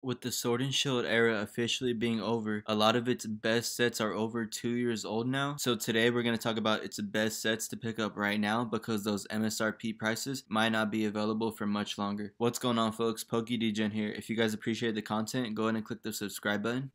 With the Sword and Shield era officially being over, a lot of its best sets are over 2 years old now. So today we're going to talk about its best sets to pick up right now because those MSRP prices might not be available for much longer. What's going on, folks? PokeDegen here. If you guys appreciate the content, go ahead and click the subscribe button.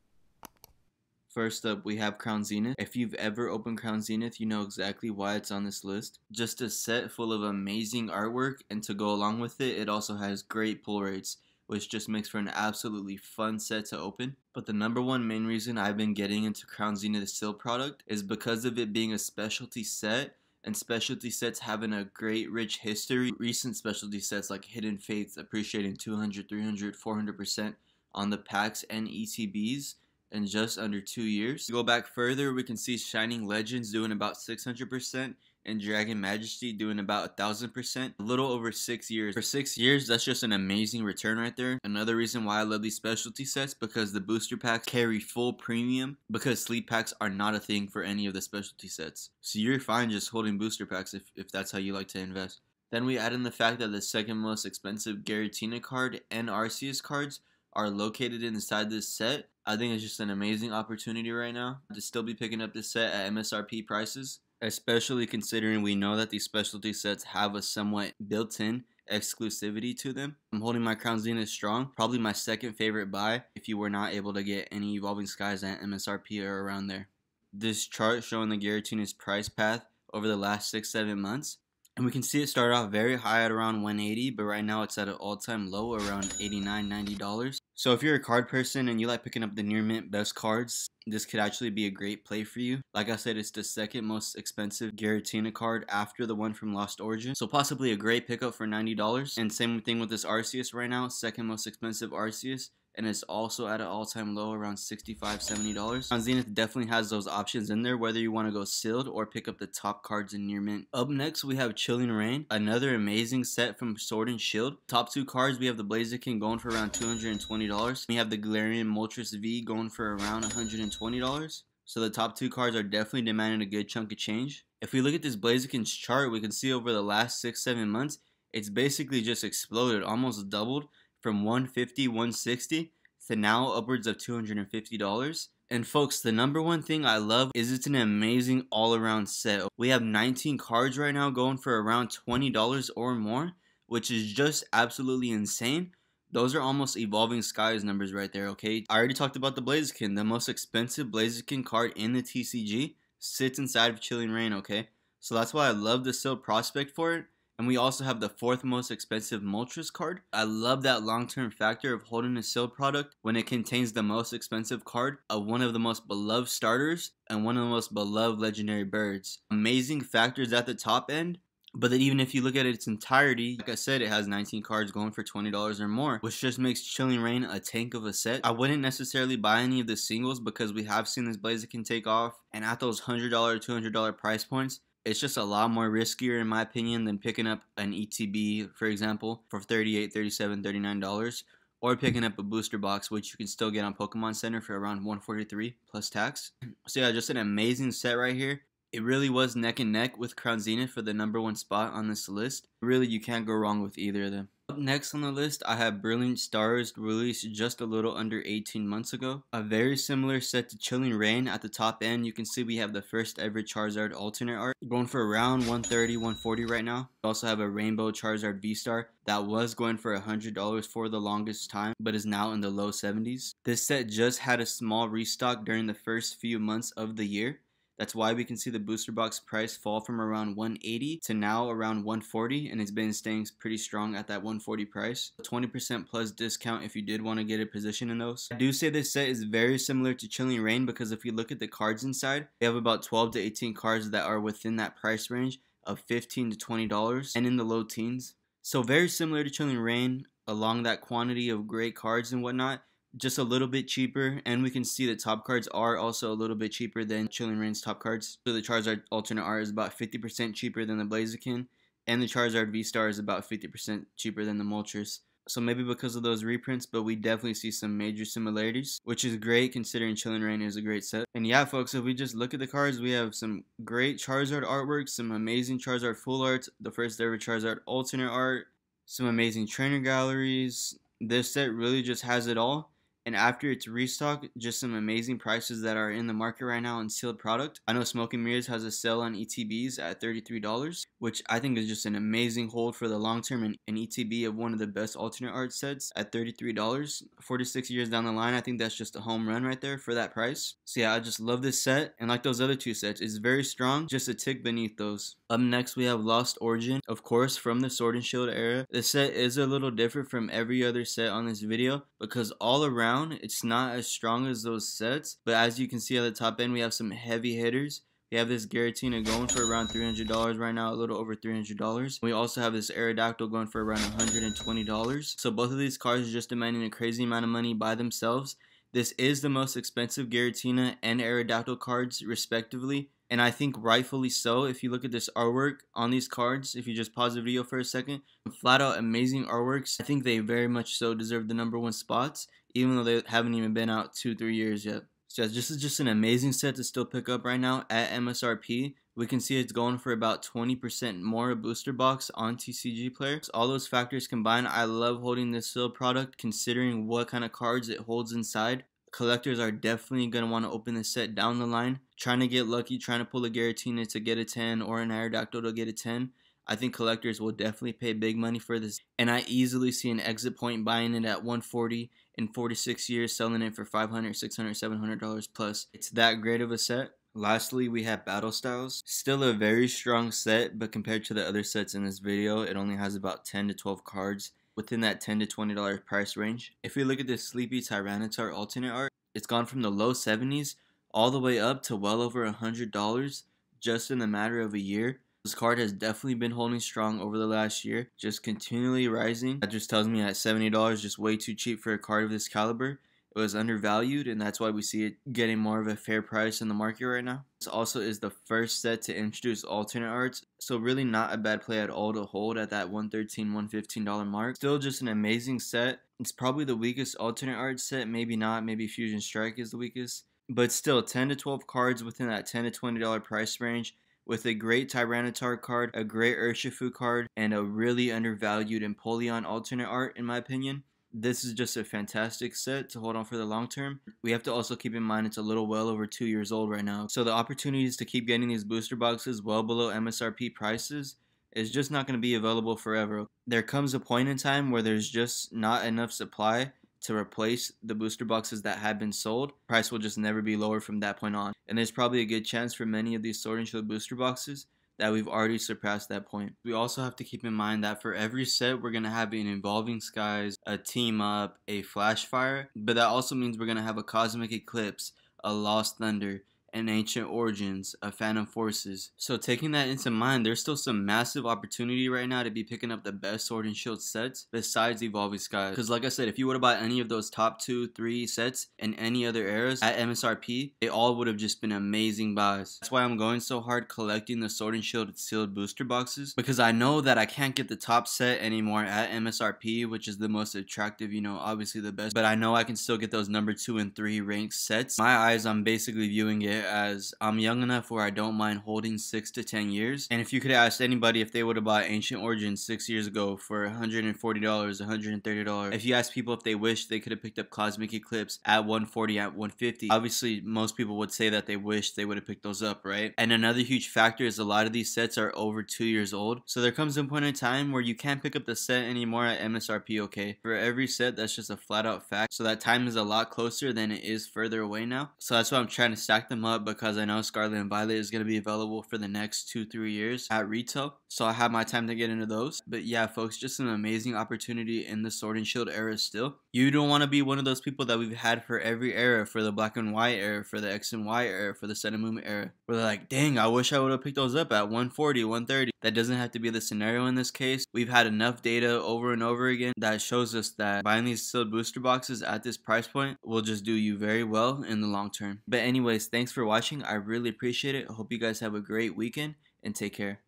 First up, we have Crown Zenith. If you've ever opened Crown Zenith, you know exactly why it's on this list. Just a set full of amazing artwork, and to go along with it, it also has great pull rates, which just makes for an absolutely fun set to open. But the number one main reason I've been getting into Crown Zenith Seal product is because of it being a specialty set, and specialty sets having a great rich history. Recent specialty sets like Hidden Fates appreciating 200, 300, 400% on the packs and ETBs in just under 2 years. To go back further, we can see Shining Legends doing about 600% and Dragon Majesty doing about 1000%, a little over 6 years. For 6 years, that's just an amazing return right there. Another reason why I love these specialty sets, because the booster packs carry full premium, because sleep packs are not a thing for any of the specialty sets. So you're fine just holding booster packs if that's how you like to invest. Then we add in the fact that the second most expensive Giratina card and Arceus cards are located inside this set. I think it's just an amazing opportunity right now to still be picking up this set at MSRP prices, especially considering we know that these specialty sets have a somewhat built-in exclusivity to them. I'm holding my Crown Zenith strong, probably my second favorite buy if you were not able to get any Evolving Skies at MSRP or around there. This chart showing the Giratina's price path over the last 6-7 months. And we can see it started off very high at around 180, but right now it's at an all-time low around $89-90. So if you're a card person and you like picking up the near mint best cards, this could actually be a great play for you. Like I said, it's the second most expensive Giratina card after the one from Lost Origin, so possibly a great pickup for $90. And same thing with this Arceus right now, second most expensive Arceus, and it's also at an all-time low around $65-70. Crown Zenith definitely has those options in there, whether you want to go sealed or pick up the top cards in near mint. Up next, we have Chilling Reign, another amazing set from Sword and Shield. Top two cards, we have the Blaziken going for around $220. We have the Galarian Moltres V going for around $120. So the top two cards are definitely demanding a good chunk of change. If we look at this Blaziken's chart, we can see over the last 6-7 months, it's basically just exploded, almost doubled from $150, $160 to now upwards of $250. And folks, the number one thing I love is it's an amazing all-around set. We have 19 cards right now going for around $20 or more, which is just absolutely insane. Those are almost Evolving Skies numbers right there, okay? I already talked about the Blaziken. The most expensive Blaziken card in the TCG sits inside of Chilling Reign, okay? So that's why I love the sealed prospect for it. And we also have the fourth most expensive Moltres card. I love that long-term factor of holding a sealed product when it contains the most expensive card of one of the most beloved starters and one of the most beloved legendary birds. Amazing factors at the top end. But then even if you look at its entirety, like I said, it has 19 cards going for $20 or more, which just makes Chilling Reign a tank of a set. I wouldn't necessarily buy any of the singles because we have seen this Blaziken take off. And at those $100, $200 price points, it's just a lot more riskier in my opinion than picking up an ETB, for example, for $38, $37, $39, or picking up a booster box, which you can still get on Pokemon Center for around $143 plus tax. So yeah, just an amazing set right here. It really was neck and neck with Crown Zenith for the number one spot on this list. Really, you can't go wrong with either of them. Up next on the list, I have Brilliant Stars, released just a little under 18 months ago. A very similar set to Chilling Reign. At the top end, you can see we have the first ever Charizard alternate art, going for around $130, $140 right now. We also have a Rainbow Charizard V-Star that was going for $100 for the longest time, but is now in the low 70s. This set just had a small restock during the first few months of the year. That's why we can see the booster box price fall from around $180 to now around $140, and it's been staying pretty strong at that $140 price. 20% plus discount if you did want to get a position in those. I do say this set is very similar to Chilling Reign because if you look at the cards inside, we have about 12 to 18 cards that are within that price range of $15 to $20 and in the low teens. So very similar to Chilling Reign along that quantity of great cards and whatnot. Just a little bit cheaper, and we can see the top cards are also a little bit cheaper than Chilling Reign's top cards. So the Charizard alternate art is about 50% cheaper than the Blaziken, and the Charizard V-Star is about 50% cheaper than the Moltres. So maybe because of those reprints, but we definitely see some major similarities, which is great considering Chilling Reign is a great set. And yeah, folks, if we just look at the cards, we have some great Charizard artwork, some amazing Charizard full art, the first ever Charizard alternate art, some amazing trainer galleries. This set really just has it all. And after its restock, just some amazing prices that are in the market right now on sealed product. I know Smoke and Mirrors has a sale on ETBs at $33, which I think is just an amazing hold for the long term. And an ETB of one of the best alternate art sets at $33. 46 years down the line, I think that's just a home run right there for that price. So yeah, I just love this set. And like those other two sets, it's very strong, just a tick beneath those. Up next, we have Lost Origin, of course, from the Sword and Shield era. This set is a little different from every other set on this video because all around, it's not as strong as those sets. But as you can see at the top end, we have some heavy hitters. We have this Giratina going for around $300 right now, a little over $300. We also have this Aerodactyl going for around $120. So both of these cards are just demanding a crazy amount of money by themselves. This is the most expensive Giratina and Aerodactyl cards, respectively. And I think rightfully so. If you look at this artwork on these cards, if you just pause the video for a second, flat out amazing artworks. I think they very much so deserve the #1 spots, even though they haven't even been out 2-3 years yet. So yeah, this is just an amazing set to still pick up right now at MSRP. We can see it's going for about 20% more a booster box on TCG Player. So all those factors combined, I love holding this sealed product considering what kind of cards it holds inside. Collectors are definitely going to want to open this set down the line, trying to get lucky, trying to pull a Giratina to get a 10 or an Aerodactyl to get a 10. I think collectors will definitely pay big money for this, and I easily see an exit point buying it at $140 in 46 years, selling it for $500, $600, $700 plus. It's that great of a set. Lastly, we have Battle Styles. Still a very strong set, but compared to the other sets in this video, it only has about 10 to 12 cards within that $10 to $20 price range. If we look at this Sleepy Tyranitar alternate art, it's gone from the low 70s all the way up to well over $100 just in a matter of a year. This card has definitely been holding strong over the last year, just continually rising. That just tells me at $70, just way too cheap for a card of this caliber. It was undervalued, and that's why we see it getting more of a fair price in the market right now. This also is the first set to introduce alternate arts, so really not a bad play at all to hold at that $113, $115 mark. Still just an amazing set. It's probably the weakest alternate art set, maybe not, maybe Fusion Strike is the weakest. But still, 10 to 12 cards within that $10 to $20 price range, with a great Tyranitar card, a great Urshifu card, and a really undervalued Empoleon alternate art in my opinion. This is just a fantastic set to hold on for the long term. We have to also keep in mind it's a little well over 2 years old right now. So the opportunities to keep getting these booster boxes well below MSRP prices is just not going to be available forever. There comes a point in time where there's just not enough supply to replace the booster boxes that have been sold. Price will just never be lower from that point on. And there's probably a good chance for many of these Sword and Shield booster boxes that we've already surpassed that point. We also have to keep in mind that for every set, we're going to have an Evolving Skies, a Team Up, a Flash Fire, but that also means we're going to have a Cosmic Eclipse, a Lost Thunder, an Ancient Origins, a Phantom Forces. So taking that into mind, there's still some massive opportunity right now to be picking up the best Sword and Shield sets besides Evolving Skies. Because like I said, if you would have bought any of those top 2-3 sets in any other eras at MSRP, it all would have just been amazing buys. That's why I'm going so hard collecting the Sword and Shield sealed booster boxes, because I know that I can't get the top set anymore at MSRP, which is the most attractive, you know, obviously the best, but I know I can still get those number 2 and 3 ranked sets. My eyes, I'm basically viewing it as I'm young enough where I don't mind holding 6 to 10 years. And if you could ask anybody if they would have bought Ancient Origins 6 years ago for $140, $130, if you ask people if they wish they could have picked up Cosmic Eclipse at $140, at $150, obviously most people would say that they wish they would have picked those up, right? And another huge factor is a lot of these sets are over 2 years old. So there comes a point in time where you can't pick up the set anymore at MSRP, okay? For every set, that's just a flat out fact. So that time is a lot closer than it is further away now. So that's why I'm trying to stack them up, because I know Scarlet and Violet is going to be available for the next 2-3 years at retail. So I have my time to get into those. But yeah, folks, just an amazing opportunity in the Sword and Shield era still. You don't want to be one of those people that we've had for every era, for the Black and White era, for the X and Y era, for the Sun and Moon era, where they're like, dang, I wish I would have picked those up at $140, $130. That doesn't have to be the scenario in this case. We've had enough data over and over again that shows us that buying these sealed booster boxes at this price point will just do you very well in the long term. But anyways, thanks for watching. I really appreciate it. I hope you guys have a great weekend and take care.